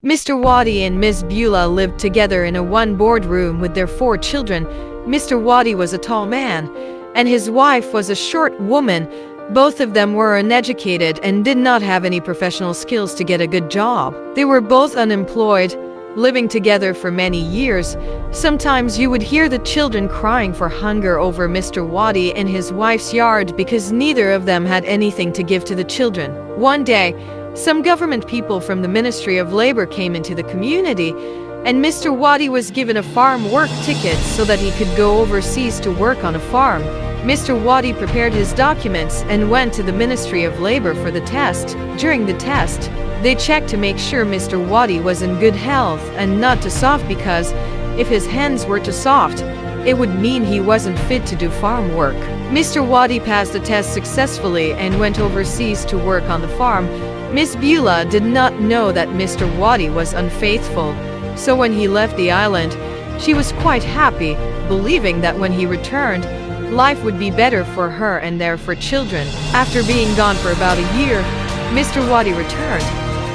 Mr. Wadi and Miss Beulah lived together in a one boardroom with their 4 children. Mr. Wadi was a tall man, and his wife was a short woman. Both of them were uneducated and did not have any professional skills to get a good job. They were both unemployed, living together for many years. Sometimes you would hear the children crying for hunger over Mr. Wadi and his wife's yard because neither of them had anything to give to the children. One day, some government people from the Ministry of Labor came into the community, and Mr. Wadi was given a farm work ticket so that he could go overseas to work on a farm. Mr. Wadi prepared his documents and went to the Ministry of Labor for the test. During the test, they checked to make sure Mr. Wadi was in good health and not too soft, because if his hands were too soft, it would mean he wasn't fit to do farm work. Mr. Wadi passed the test successfully and went overseas to work on the farm. Miss Beulah did not know that Mr. Wadi was unfaithful, so when he left the island, she was quite happy, believing that when he returned, life would be better for her and their 4 children. After being gone for about a year, Mr. Wadi returned.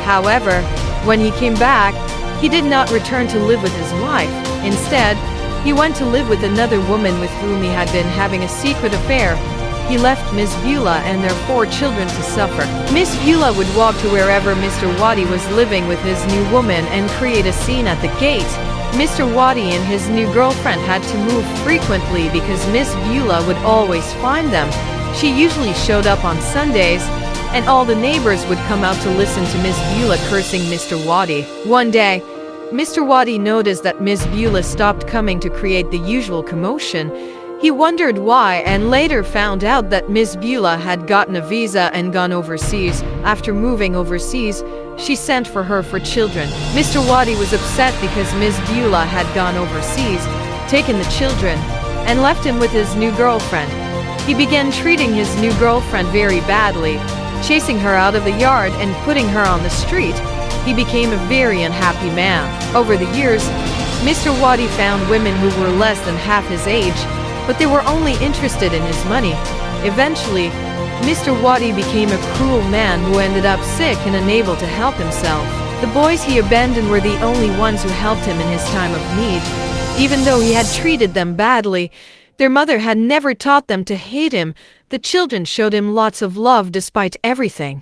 However, when he came back, he did not return to live with his wife. Instead, he went to live with another woman with whom he had been having a secret affair. He left Miss Beulah and their 4 children to suffer. Miss Beulah would walk to wherever Mr. Wadi was living with his new woman and create a scene at the gate. Mr. Wadi and his new girlfriend had to move frequently because Miss Beulah would always find them. She usually showed up on Sundays, and all the neighbors would come out to listen to Miss Beulah cursing Mr. Wadi. One day, Mr. Wadi noticed that Miss Beulah stopped coming to create the usual commotion. He wondered why, and later found out that Miss Beulah had gotten a visa and gone overseas. After moving overseas, she sent for her 4 children. Mr. Wadi was upset because Miss Beulah had gone overseas, taken the children, and left him with his new girlfriend. He began treating his new girlfriend very badly, chasing her out of the yard and putting her on the street. He became a very unhappy man. Over the years, Mr. Wadi found women who were less than half his age, but they were only interested in his money. Eventually, Mr. Wadi became a cruel man who ended up sick and unable to help himself. The boys he abandoned were the only ones who helped him in his time of need. Even though he had treated them badly, their mother had never taught them to hate him. The children showed him lots of love despite everything.